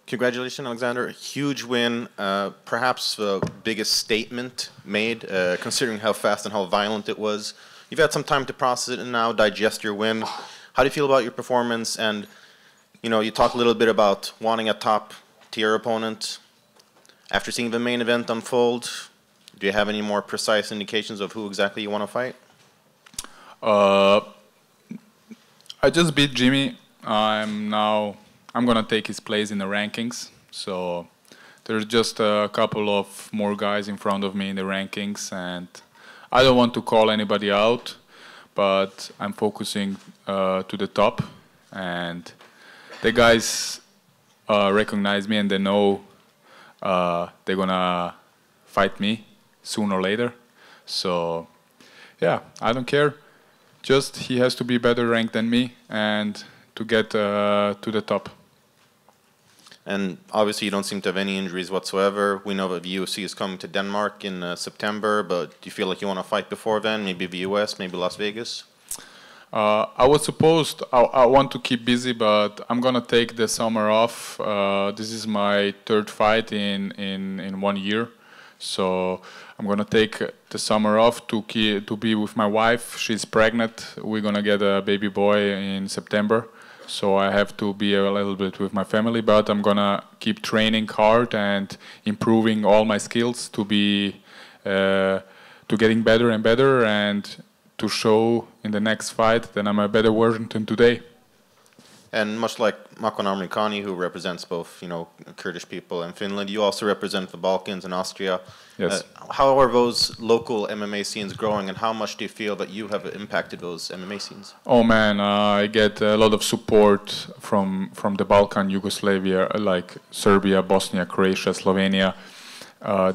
Congratulations, Alexander. Huge win, perhaps the biggest statement made, considering how fast and how violent it was. You've had some time to process it and now digest your win. How do you feel about your performance? And, you know, you talked a little bit about wanting a top-tier opponent. After seeing the main event unfold, do you have any more precise indications of who exactly you want to fight? I just beat Jimmy. I'm gonna take his place in the rankings. So there's just a couple of more guys in front of me in the rankings, and I don't want to call anybody out, but I'm focusing to the top, and the guys recognize me and they know they're gonna fight me sooner or later. So yeah, I don't care. Just he has to be better ranked than me and to get to the top. And obviously you don't seem to have any injuries whatsoever. We know that the UFC is coming to Denmark in September, but do you feel like you want to fight before then? Maybe the US, maybe Las Vegas? I want to keep busy, but I'm gonna take the summer off. This is my third fight in 1 year. So I'm gonna take the summer off to be with my wife. She's pregnant. We're gonna get a baby boy in September. So I have to be a little bit with my family, but I'm gonna keep training hard and improving all my skills to be to getting better and better, and to show in the next fight that I'm a better version than today. And much like Makon Amerikani, who represents both, you know, Kurdish people and Finland, you also represent the Balkans and Austria. Yes. How are those local MMA scenes growing, and how much do you feel that you have impacted those MMA scenes? Oh man, I get a lot of support from the Balkan, Yugoslavia, like Serbia, Bosnia, Croatia, Slovenia.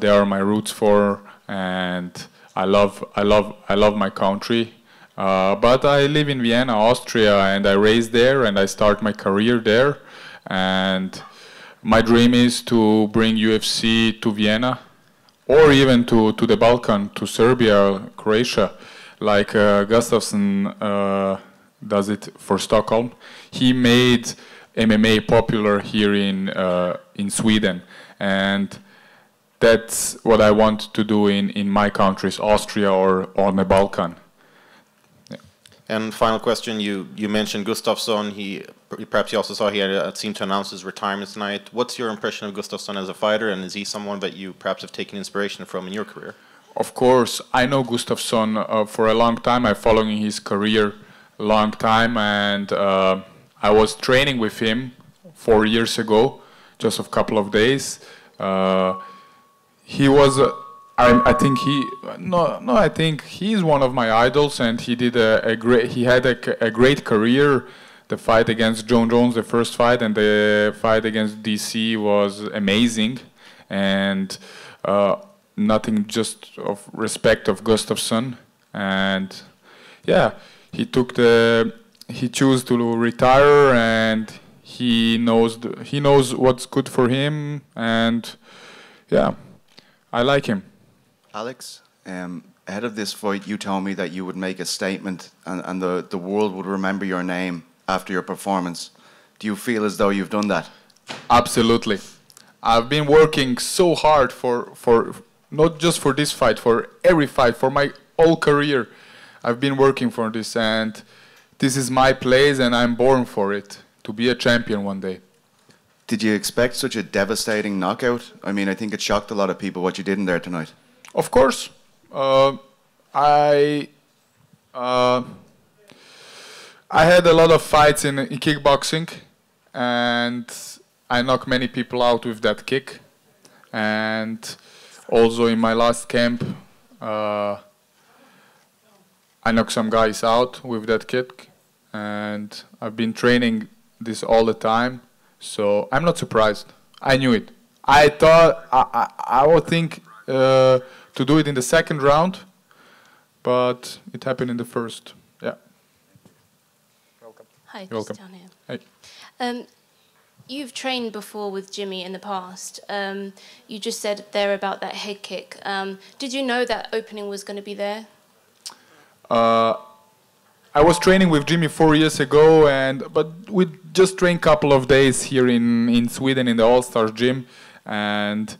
They are my roots and I love my country. But I live in Vienna, Austria, and I raised there, and I start my career there. And my dream is to bring UFC to Vienna, or even to the Balkan, to Serbia, Croatia, like Gustafsson does it for Stockholm. He made MMA popular here in Sweden, and that's what I want to do in my countries, Austria or on the Balkan. And final question, you mentioned Gustafsson. Perhaps you also saw he had seemed to announce his retirement tonight. What's your impression of Gustafsson as a fighter, and is he someone that you perhaps have taken inspiration from in your career? Of course, I know Gustafsson for a long time. I'm following his career a long time, and I was training with him 4 years ago, just a couple of days. He was. I think he's one of my idols, and he did he had a great career. The fight against John Jones, the first fight, and the fight against DC was amazing, and nothing just of respect of Gustafsson. And yeah, he chose to retire, and he knows what's good for him, and yeah, I like him. Alex, ahead of this fight, you told me that you would make a statement and the world would remember your name after your performance. Do you feel as though you've done that? Absolutely. I've been working so hard for not just for this fight, for every fight, for my whole career. I've been working for this, and this is my place, and I'm born for it, to be a champion one day. Did you expect such a devastating knockout? I mean, I think it shocked a lot of people what you did in there tonight. Of course. I had a lot of fights in kickboxing, and I knocked many people out with that kick. And also in my last camp, I knocked some guys out with that kick. And I've been training this all the time, so I'm not surprised. I knew it. I thought I would think to do it in the second round, but it happened in the first. Yeah. Welcome. Hi, You're welcome. Down here. Hey. You've trained before with Jimmy in the past. You just said there about that head kick. Did you know that opening was going to be there? I was training with Jimmy 4 years ago, but we just trained a couple of days here in Sweden in the All Stars gym, and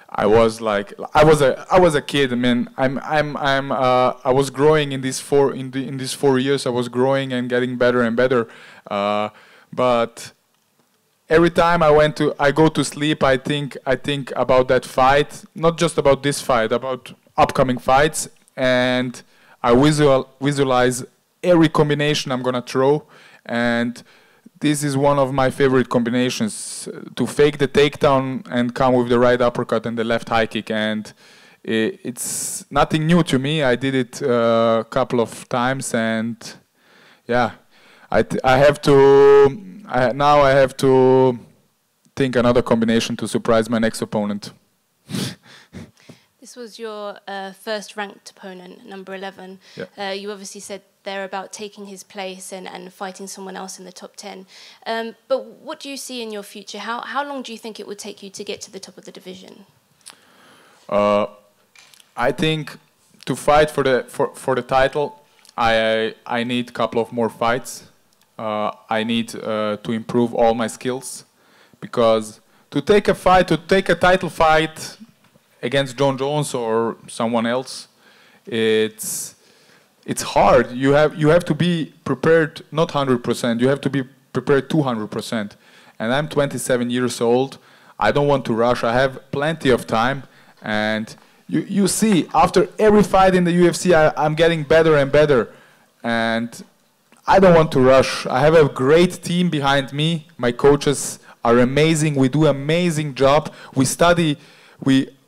I was a kid. I mean, I was growing in these 4 years. I was growing and getting better and better, but every time I go to sleep, I think about that fight, not just about this fight, about upcoming fights, and I visualize every combination I'm gonna throw, and this is one of my favorite combinations, to fake the takedown and come with the right uppercut and the left high kick, and it's nothing new to me. I did it a couple of times, and yeah, now I have to think another combination to surprise my next opponent. This was your first ranked opponent, number 11. Yeah. You obviously said there about taking his place and fighting someone else in the top 10. But what do you see in your future? How long do you think it would take you to get to the top of the division? I think to fight for the title, I need a couple of more fights. I need to improve all my skills, because to take a title fight against John Jones or someone else, it's hard. You have to be prepared, not 100%. You have to be prepared 200%. And I'm 27 years old. I don't want to rush. I have plenty of time. And you see, after every fight in the UFC, I'm getting better and better. And I don't want to rush. I have a great team behind me. My coaches are amazing. We do an amazing job. We study.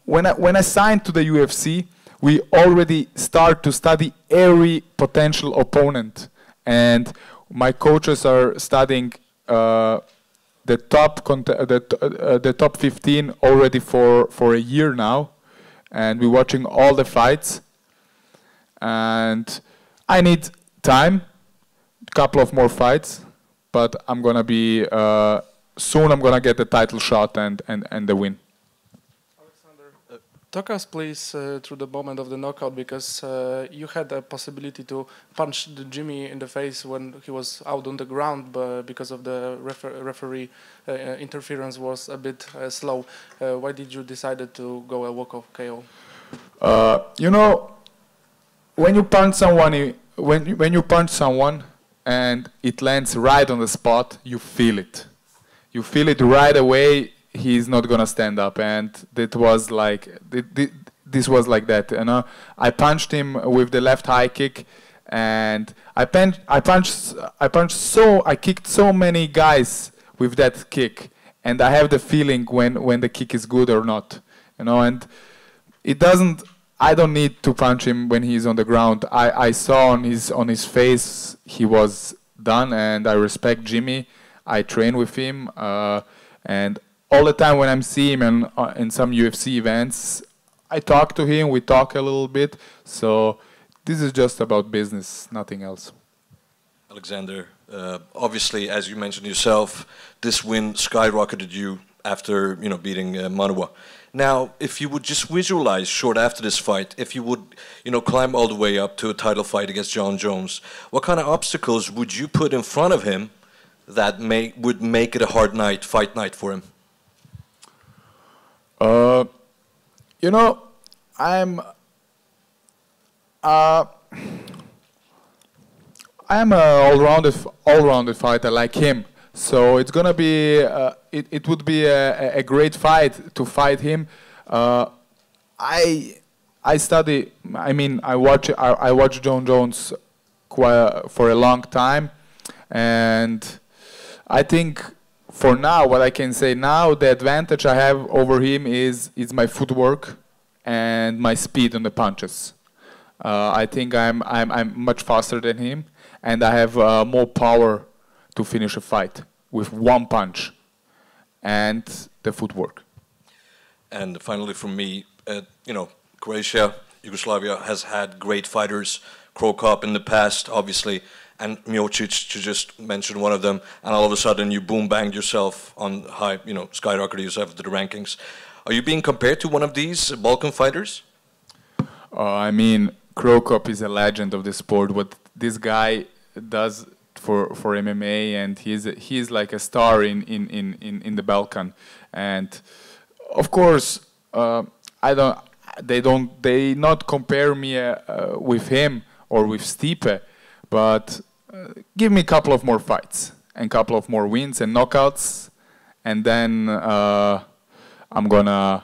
When I signed to the UFC, we already start to study every potential opponent, and my coaches are studying the top 15 already for a year now, and we're watching all the fights. And I need time, a couple of more fights, but I'm gonna be soon. I'm gonna get the title shot and the win. Talk us, please, through the moment of the knockout, because you had a possibility to punch Jimmy in the face when he was out on the ground, but because of the referee interference was a bit slow. Why did you decide to go a walk-off KO? You know, when you punch someone, when you punch someone and it lands right on the spot, you feel it. You feel it right away. He's not gonna stand up, and it was like this was like that. You know, I punched him with the left high kick, and I kicked so many guys with that kick, and I have the feeling when the kick is good or not. You know, and it doesn't. I don't need to punch him when he's on the ground. I saw on his face he was done, and I respect Jimmy. I train with him, and all the time when I'm seeing him in some UFC events, I talk to him, we talk a little bit. So this is just about business, nothing else. Aleksandar, obviously, as you mentioned yourself, this win skyrocketed you after beating Manua. Now, if you would just visualize short after this fight, if you would climb all the way up to a title fight against John Jones, what kind of obstacles would you put in front of him that would make it a hard fight night for him? You know, I'm an all-rounded fighter like him. So it's gonna be it would be a great fight to fight him. I study. I mean, I watch John Jones for a long time, and I think. For now, what I can say now, the advantage I have over him is my footwork and my speed on the punches. I think I'm much faster than him, and I have more power to finish a fight with one punch and the footwork. And finally, from me, Croatia, Yugoslavia has had great fighters. Cro Cop in the past, obviously. And Miocic, to just mention one of them, and all of a sudden you boom-banged yourself on high, skyrocketed yourself to the rankings. Are you being compared to one of these Balkan fighters? I mean, Cro Cop is a legend of the sport. What this guy does for MMA, and he's like a star in the Balkan. And of course, they not compare me with him or with Stipe, but give me a couple of more fights and couple of more wins and knockouts, and then I'm gonna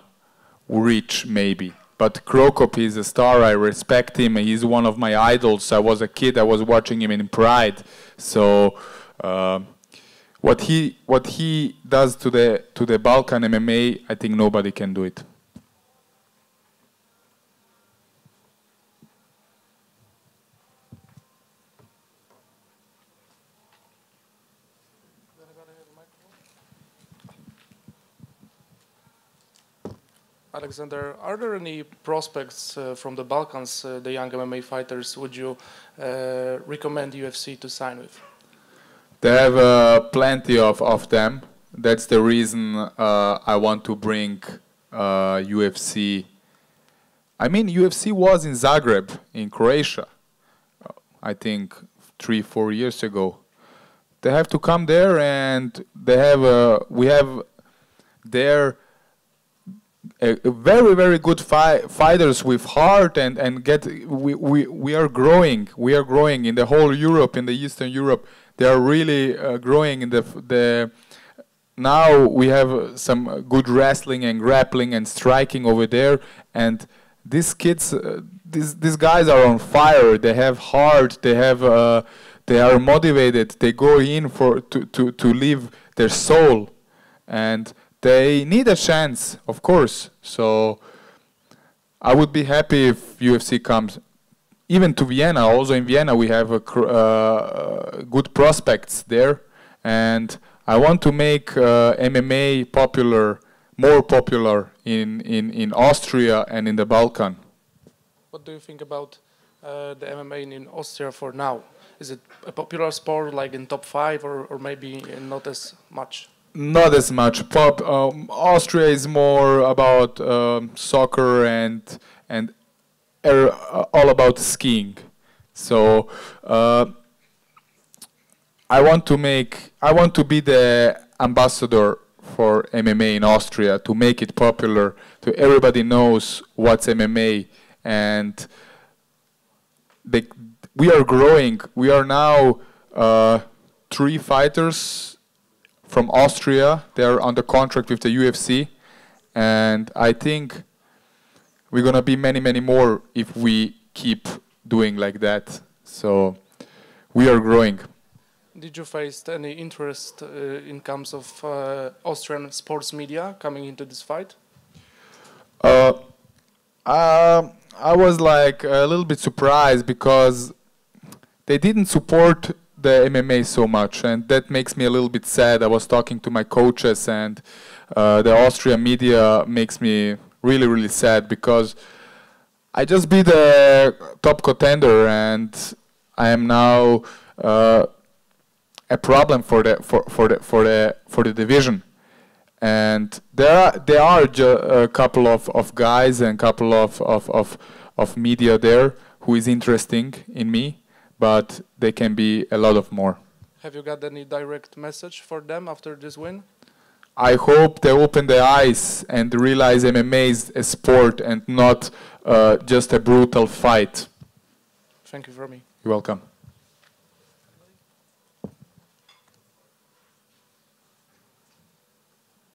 reach maybe. But Cro Cop is a star. I respect him. He's one of my idols. I was a kid. I was watching him in Pride. So what he does to the Balkan MMA, I think nobody can do it. Aleksandar, are there any prospects from the Balkans, the young MMA fighters, would you recommend UFC to sign with? They have plenty of them. That's the reason I want to bring UFC. I mean, UFC was in Zagreb, in Croatia, I think 3-4 years ago. They have to come there, and they have we have there very, very good fighters with heart, and we are growing. We are growing in the whole Europe, in the Eastern Europe. They are really growing in the. Now we have some good wrestling and grappling and striking over there, and these kids, these guys are on fire. They have heart. They have. They are motivated. They go in to live their soul, and they need a chance, of course. So I would be happy if UFC comes, even to Vienna. Also in Vienna we have good prospects there, and I want to make MMA popular, more popular in Austria and in the Balkan. What do you think about the MMA in Austria for now? Is it a popular sport, like in top 5, or maybe not as much? Not as much. Austria is more about soccer and all about skiing. So I want to be the ambassador for MMA in Austria, to make it popular, to everybody knows what's MMA, and we are growing. We are now 3 fighters from Austria. They are under contract with the UFC, and I think we're gonna be many, many more if we keep doing like that. So we are growing. Did you face any interest in terms of Austrian sports media coming into this fight? I was like a little bit surprised because they didn't support the MMA so much, and that makes me a little bit sad. I was talking to my coaches, and the Austrian media makes me really, really sad, because I just beat the top contender, and I am now a problem for the division. And there are a couple of guys and couple of media there who is interesting in me, but there can be a lot of more. Have you got any direct message for them after this win? I hope they open their eyes and realize MMA is a sport and not just a brutal fight. Thank you for me. You're welcome.